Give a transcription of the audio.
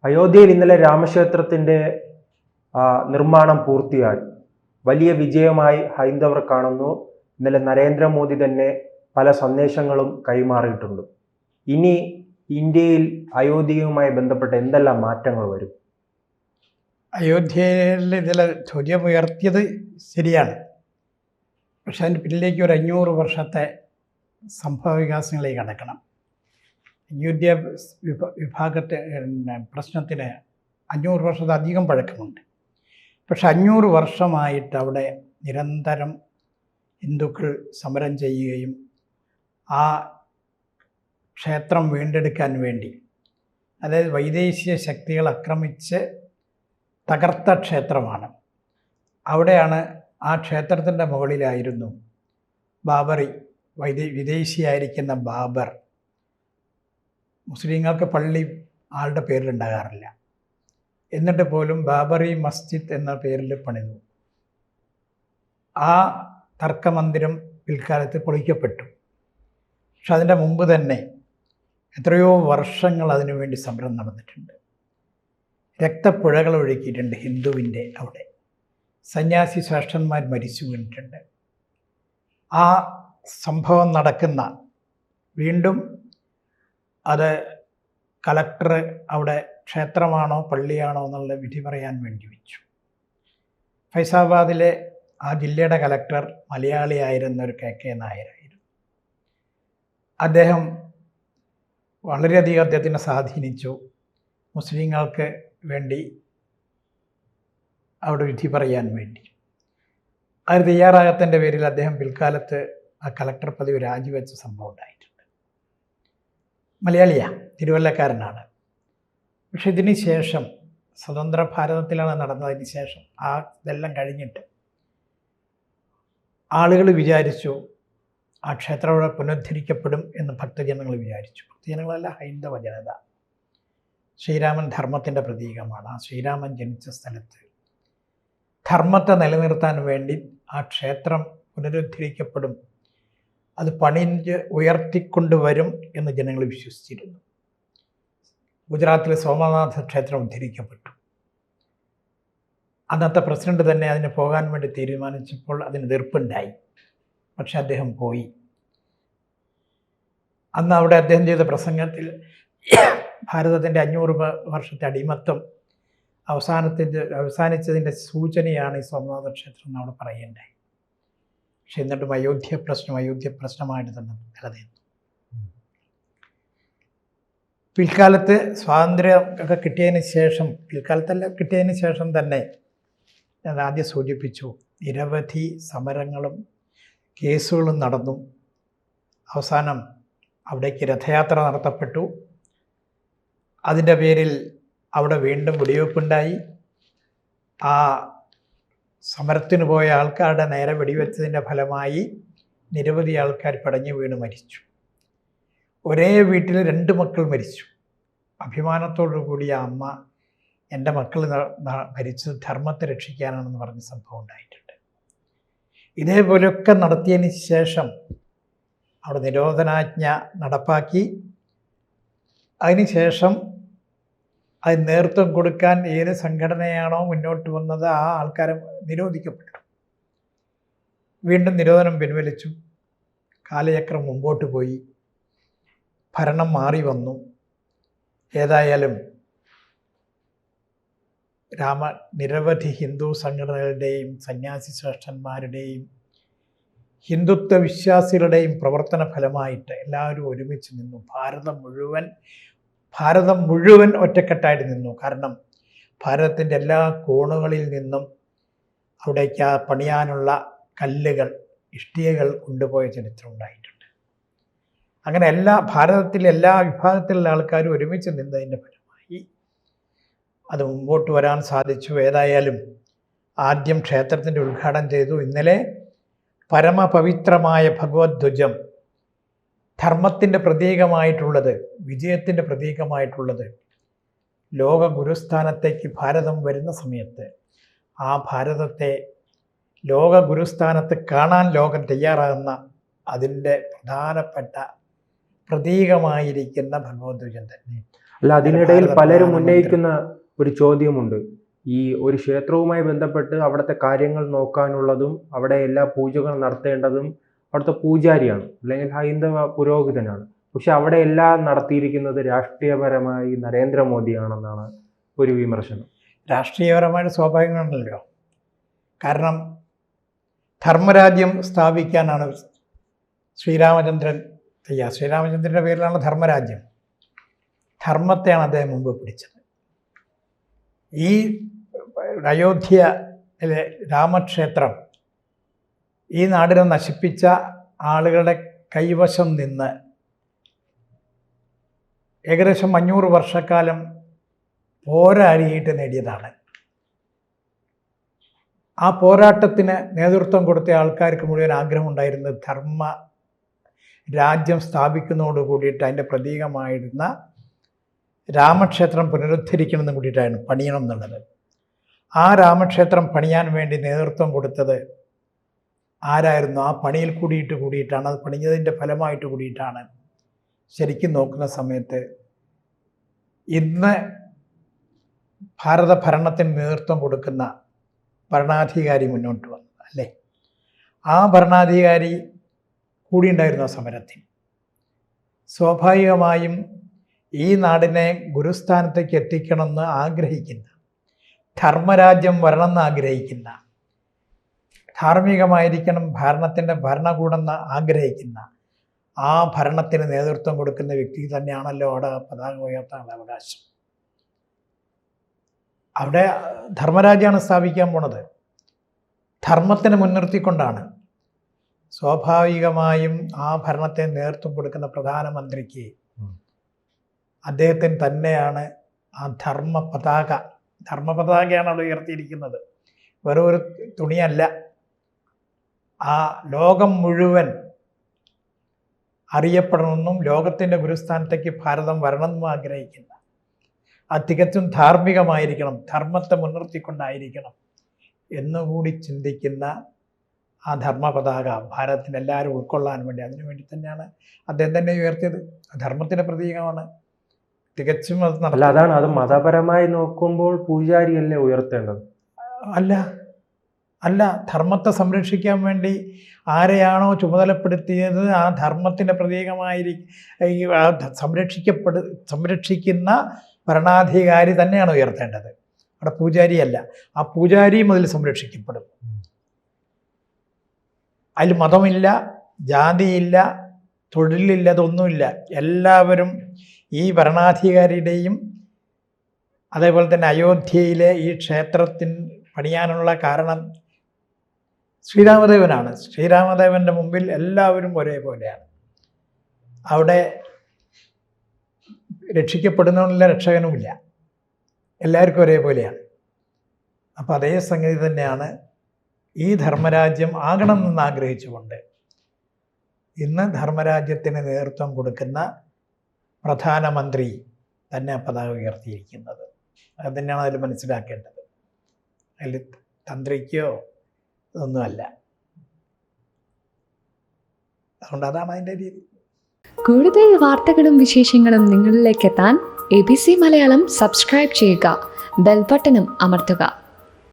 അയോധ്യയിൽ ഇന്നലെ രാമക്ഷേത്രത്തിന്റെ നിർമ്മാണം പൂർത്തിയായി. വലിയ വിജയമായി ഹൈന്ദവർ കാണുന്നു. ഇന്നലെ നരേന്ദ്രമോദി തന്നെ പല സന്ദേശങ്ങളും കൈമാറിയിട്ടുണ്ട്. ഇനി ഇന്ത്യയിൽ അയോധ്യയുമായി ബന്ധപ്പെട്ട എന്തെല്ലാം മാറ്റങ്ങൾ വരും? അയോധ്യയിൽ ഇതിൽ ചോദ്യമുയർത്തിയത് ശരിയാണ്. പക്ഷെ അതിൻ്റെ പിന്നിലേക്ക് ഒരു 500 വർഷത്തെ സംഭവ വികാസങ്ങളിലേക്ക് കടക്കണം. അയോധ്യ വിഭാഗത്തെ പ്രശ്നത്തിന് 500 വർഷത്തിലധികം പഴക്കമുണ്ട്. പക്ഷെ 500 വർഷമായിട്ട് അവിടെ നിരന്തരം ഹിന്ദുക്കൾ സമരം ചെയ്യുകയും ആ ക്ഷേത്രം വീണ്ടെടുക്കാൻ വേണ്ടി, അതായത് വൈദേശിക ശക്തികൾ ആക്രമിച്ച് തകർത്ത ക്ഷേത്രമാണ്. അവിടെയാണ് ആ ക്ഷേത്രത്തിൻ്റെ മുകളിലായിരുന്നു ബാബറി, വിദേശിയായിരിക്കുന്ന ബാബർ. മുസ്ലിങ്ങൾക്ക് പള്ളി ആളുടെ പേരിലുണ്ടാകാറില്ല, എന്നിട്ട് പോലും ബാബറി മസ്ജിദ് എന്ന പേരിൽ പണിതു. ആ തർക്കമന്ദിരം പിൽക്കാലത്ത് പൊളിക്കപ്പെട്ടു. പക്ഷെ അതിൻ്റെ മുമ്പ് തന്നെ എത്രയോ വർഷങ്ങൾ അതിനുവേണ്ടി സമരം നടന്നിട്ടുണ്ട്. രക്തപ്പുഴകൾ ഒഴുക്കിയിട്ടുണ്ട് ഹിന്ദുവിൻ്റെ അവിടെ. സന്യാസി ശ്രേഷ്ഠന്മാർ മരിച്ചു വീണിട്ടുണ്ട്. ആ സംഭവം നടക്കുന്ന വീണ്ടും അത് കളക്ടർ അവിടെ ക്ഷേത്രമാണോ പള്ളിയാണോ എന്നുള്ള വിധി പറയാൻ വേണ്ടി വെച്ചു. ഫൈസാബാദിലെ ആ ജില്ലയുടെ കളക്ടർ മലയാളിയായിരുന്ന ഒരു KK നായരായിരുന്നു. അദ്ദേഹം വളരെയധികം അദ്ദേഹത്തിനെ സ്വാധീനിച്ചു. മുസ്ലിങ്ങൾക്ക് വേണ്ടി അവിടെ വിധി പറയാൻ വേണ്ടി അത് തയ്യാറാകത്തിൻ്റെ പേരിൽ അദ്ദേഹം പിൽക്കാലത്ത് ആ കളക്ടർ പദവി രാജിവെച്ച സംഭവം ഉണ്ടായിട്ടുണ്ട്. മലയാളിയാണ്, തിരുവല്ലക്കാരനാണ്. പക്ഷെ ഇതിന് ശേഷം സ്വതന്ത്ര ഭാരതത്തിലാണ് നടന്നതിന് ശേഷം ഇതെല്ലാം കഴിഞ്ഞിട്ട് ആളുകൾ വിചാരിച്ചു ആ ക്ഷേത്രം അവിടെ പുനരുദ്ധരിക്കപ്പെടും എന്ന് ഭക്തജനങ്ങൾ വിചാരിച്ചു. ഭക്തജനങ്ങളല്ല, ഹൈന്ദവ ജനത. ശ്രീരാമൻ ധർമ്മത്തിൻ്റെ പ്രതീകമാണ്. ആ ശ്രീരാമൻ ജനിച്ച സ്ഥലത്ത് ധർമ്മത്തെ നിലനിർത്താൻ വേണ്ടി ആ ക്ഷേത്രം പുനരുദ്ധരിക്കപ്പെടും, അത് പണിഞ്ഞ് ഉയർത്തിക്കൊണ്ടുവരും എന്ന് ജനങ്ങൾ വിശ്വസിച്ചിരുന്നു. ഗുജറാത്തിലെ സോമനാഥ ക്ഷേത്രം ഉദ്ധരിക്കപ്പെട്ടു. അന്നത്തെ പ്രസിഡന്റ് തന്നെ അതിന് പോകാൻ വേണ്ടി തീരുമാനിച്ചപ്പോൾ അതിന് എതിർപ്പുണ്ടായി. പക്ഷെ അദ്ദേഹം പോയി. അന്ന് അവിടെ അദ്ദേഹം ചെയ്ത പ്രസംഗത്തിൽ ഭാരതത്തിൻ്റെ 500 വർഷത്തെ അടിമത്തം അവസാനിച്ചതിൻ്റെ സൂചനയാണ് ഈ സോമനാഥ ക്ഷേത്രം എന്നവിടെ പറയേണ്ടായി. പക്ഷെ എന്നിട്ടും അയോധ്യ പ്രശ്നമായിട്ട് തന്നെ നിലനിന്നു. പിൽക്കാലത്ത് സ്വാതന്ത്ര്യം ഒക്കെ കിട്ടിയതിന് ശേഷം തന്നെ ഞാൻ ആദ്യം സൂചിപ്പിച്ചു, നിരവധി സമരങ്ങളും കേസുകളും നടന്നു. അവസാനം അവിടേക്ക് രഥയാത്ര നടത്തപ്പെട്ടു. അതിൻ്റെ പേരിൽ അവിടെ വീണ്ടും വെടിവെപ്പുണ്ടായി. ആ സമരത്തിന് പോയ ആൾക്കാരുടെ നേരെ വെടിവെച്ചതിൻ്റെ ഫലമായി നിരവധി ആൾക്കാർ പടഞ്ഞു വീണ് മരിച്ചു. ഒരേ വീട്ടിൽ 2 മക്കൾ മരിച്ചു. അഭിമാനത്തോടു കൂടിയ അമ്മ, എൻ്റെ മക്കൾ മരിച്ചത് ധർമ്മത്തെ രക്ഷിക്കാനാണെന്ന് പറഞ്ഞ സംഭവം ഉണ്ടായിട്ടുണ്ട്. ഇതേപോലെയൊക്കെ നടത്തിയതിന് ശേഷം അവിടെ നിരോധനാജ്ഞ നടപ്പാക്കി. അതിനുശേഷം അത് നേതൃത്വം കൊടുക്കാൻ ഏത് സംഘടനയാണോ മുന്നോട്ട് വന്നത് ആ ആൾക്കാരെ നിരോധിക്കപ്പെട്ടു. വീണ്ടും നിരോധനം പിൻവലിച്ചു. കാലചക്രം മുമ്പോട്ട് പോയി. ഭരണം മാറി വന്നു. ഏതായാലും നിരവധി ഹിന്ദു സംഘടനകളുടെയും സന്യാസി ശ്രേഷ്ഠന്മാരുടെയും ഹിന്ദുത്വ വിശ്വാസികളുടെയും പ്രവർത്തന ഫലമായിട്ട് എല്ലാവരും ഒരുമിച്ച് നിന്നു. ഭാരതം മുഴുവൻ ഒറ്റക്കെട്ടായിട്ട് നിന്നു. കാരണം ഭാരതത്തിൻ്റെ എല്ലാ കോണുകളിൽ നിന്നും അവിടേക്ക് പണിയാനുള്ള കല്ലുകൾ, ഇഷ്ടികകൾ കൊണ്ടുപോയ ചരിത്രം ഉണ്ടായിട്ടുണ്ട്. അങ്ങനെ ഭാരതത്തിലെ എല്ലാ വിഭാഗത്തിലുള്ള ആൾക്കാരും ഒരുമിച്ച് നിന്നതിൻ്റെ ഫലമായി അത് മുമ്പോട്ട് വരാൻ സാധിച്ചു. ഏതായാലും ആദ്യം ക്ഷേത്രത്തിൻ്റെ ഉദ്ഘാടനം ചെയ്തു. ഇന്നലെ പരമപവിത്രമായ ഭഗവത് ധ്വജം, ധർമ്മത്തിൻ്റെ പ്രതീകമായിട്ടുള്ളത്, വിജയത്തിൻ്റെ പ്രതീകമായിട്ടുള്ളത് ലോക ഗുരുസ്ഥാനത്തേക്ക് ഭാരതം വരുന്ന സമയത്ത് ആ ഭാരതത്തെ ലോക ഗുരുസ്ഥാനത്ത് കാണാൻ ലോകം തയ്യാറാകുന്ന അതിൻ്റെ പ്രധാനപ്പെട്ട പ്രതീകമായിരിക്കുന്ന ഭഗവത് ധ്വജം തന്നെ. അല്ല, അതിനിടയിൽ ഭാരത പലരും പ്രധാനമന്ത്രി. ഉന്നയിക്കുന്ന ഒരു ചോദ്യമുണ്ട്. ഈ ഒരു ക്ഷേത്രവുമായി ബന്ധപ്പെട്ട് അവിടുത്തെ കാര്യങ്ങൾ നോക്കാനുള്ളതും അവിടെ എല്ലാ പൂജകൾ നടത്തേണ്ടതും അവിടുത്തെ പൂജാരിയാണ്, അല്ലെങ്കിൽ ഹൈന്ദവ പുരോഹിതനാണ്. പക്ഷെ അവിടെ എല്ലാം നടത്തിയിരിക്കുന്നത് രാഷ്ട്രീയപരമായി നരേന്ദ്രമോദിയാണെന്നാണ് ഒരു വിമർശനം. രാഷ്ട്രീയപരമായിട്ട് സ്വാഭാവികമാണല്ലോ. കാരണം ധർമ്മരാജ്യം സ്ഥാപിക്കാനാണ് ശ്രീരാമചന്ദ്രൻ തയ്യാർ. ശ്രീരാമചന്ദ്രൻ്റെ പേരിലാണ് ധർമ്മരാജ്യം. ധർമ്മത്തെയാണ് അദ്ദേഹം മുമ്പ് പിടിച്ചത്. ഈ അയോധ്യയിലെ രാമക്ഷേത്രം ഈ നാടിനെ നശിപ്പിച്ച ആളുകളുടെ കൈവശം നിന്ന് ഏകദേശം 500 വർഷക്കാലം പോരാടിയിട്ട് നേടിയതാണ്. ആ പോരാട്ടത്തിന് നേതൃത്വം കൊടുത്ത ആൾക്കാർക്ക് മുഴുവൻ ആഗ്രഹമുണ്ടായിരുന്നത് ധർമ്മ രാജ്യം സ്ഥാപിക്കുന്നതോട് കൂടിയിട്ട് അതിൻ്റെ പ്രതീകമായിരുന്ന രാമക്ഷേത്രം പുനരുദ്ധരിക്കണമെന്ന് കൂടിയിട്ടാണ് പണിയണം എന്നുള്ളത്. ആ രാമക്ഷേത്രം പണിയാൻ വേണ്ടി നേതൃത്വം കൊടുത്തത് ആരായിരുന്നു? ആ പണിയിൽ കൂടിയിട്ടാണ്, അത് പണിഞ്ഞതിൻ്റെ ഫലമായിട്ട് കൂടിയിട്ടാണ് ശരിക്കും നോക്കുന്ന സമയത്ത് ഇന്ന് ഭാരത ഭരണത്തിന് നേതൃത്വം കൊടുക്കുന്ന ഭരണാധികാരി മുന്നോട്ട് വന്നത് അല്ലേ? ആ ഭരണാധികാരി കൂടി ഉണ്ടായിരുന്നു ആ സമരത്തിൽ. സ്വാഭാവികമായും ഈ നാടിനെ ഗുരുസ്ഥാനത്തേക്ക് എത്തിക്കണമെന്ന് ആഗ്രഹിക്കുന്ന, ധർമ്മരാജ്യം വരണമെന്ന് ആഗ്രഹിക്കുന്ന, ധാർമ്മികമായിരിക്കണം ഭരണത്തിൻ്റെ ഭരണകൂടം എന്ന് ആഗ്രഹിക്കുന്ന ആ ഭരണത്തിന് നേതൃത്വം കൊടുക്കുന്ന വ്യക്തി തന്നെയാണല്ലോ അവിടെ പതാക ഉയർത്താനുള്ള അവകാശം. അവിടെ ധർമ്മരാജ്യമാണ് സ്ഥാപിക്കാൻ പോണത്. ധർമ്മത്തിന് മുൻനിർത്തിക്കൊണ്ടാണ്. സ്വാഭാവികമായും ആ ഭരണത്തിന് നേതൃത്വം കൊടുക്കുന്ന പ്രധാനമന്ത്രിക്ക് അദ്ദേഹത്തിന് തന്നെയാണ് ആ ധർമ്മപതാകയാണ് അവിടെ ഉയർത്തിയിരിക്കുന്നത്. വെറും ഒരു തുണിയല്ല. ആ ലോകം മുഴുവൻ അറിയപ്പെടണമെന്നും ലോകത്തിൻ്റെ ഗുരുസ്ഥാനത്തേക്ക് ഭാരതം വരണമെന്നും ആഗ്രഹിക്കുന്ന, അത് തികച്ചും ധാർമ്മികമായിരിക്കണം, ധർമ്മത്തെ മുൻനിർത്തിക്കൊണ്ടായിരിക്കണം എന്നുകൂടി ചിന്തിക്കുന്ന ആ ധർമ്മപതാക ഭാരതത്തിന് എല്ലാവരും ഉൾക്കൊള്ളാൻ വേണ്ടി, അതിനുവേണ്ടി തന്നെയാണ് അദ്ദേഹം തന്നെ ഉയർത്തിയത്. ധർമ്മത്തിൻ്റെ പ്രതീകമാണ്. തികച്ചും അത് അതാണ് അത് മതപരമായി നോക്കുമ്പോൾ പൂജാരിയല്ലേ ഉയർത്തേണ്ടത്? അല്ല, ധർമ്മത്തെ സംരക്ഷിക്കാൻ വേണ്ടി ആരെയാണോ ചുമതലപ്പെടുത്തിയത് ആ ധർമ്മത്തിൻ്റെ സംരക്ഷിക്കുന്ന ഭരണാധികാരി തന്നെയാണ് ഉയർത്തേണ്ടത്. അവിടെ പൂജാരിയല്ല. ആ പൂജാരിയും അതിൽ സംരക്ഷിക്കപ്പെടും. അതിൽ മതമില്ല, ജാതിയില്ല, തൊഴിലില്ല, അതൊന്നുമില്ല. എല്ലാവരും ഈ ഭരണാധികാരിയുടെയും അതേപോലെ തന്നെ അയോധ്യയിലെ ഈ ക്ഷേത്രത്തിന് പണിയാനുള്ള കാരണം ശ്രീരാമദേവനാണ്. ശ്രീരാമദേവൻ്റെ മുമ്പിൽ എല്ലാവരും ഒരേപോലെയാണ്. അവിടെ രക്ഷിക്കപ്പെടുന്നവനില്ല, രക്ഷകനുമില്ല, എല്ലാവർക്കും ഒരേപോലെയാണ്. അപ്പം അതേ സംഗതി തന്നെയാണ് ഈ ധർമ്മരാജ്യം ആകണമെന്ന് ആഗ്രഹിച്ചുകൊണ്ട് ഇന്ന് ധർമ്മരാജ്യത്തിന് നേതൃത്വം കൊടുക്കുന്ന പ്രധാനമന്ത്രി തന്നെ പതാക ഉയർത്തിയിരിക്കുന്നത്. അത് തന്നെയാണ് അതിൽ മനസ്സിലാക്കേണ്ടത്. അതിൽ തന്ത്രിക്കോ ഇതൊന്നുമല്ല. അതുകൊണ്ട് അതാണ് അതിൻ്റെ രീതി. കൂടുതൽ വാർത്തകളും വിശേഷങ്ങളും നിങ്ങളിലേക്ക് എത്താൻ ABC മലയാളം സബ്സ്ക്രൈബ് ചെയ്യുക, ബെൽ ബട്ടണും അമർത്തുക.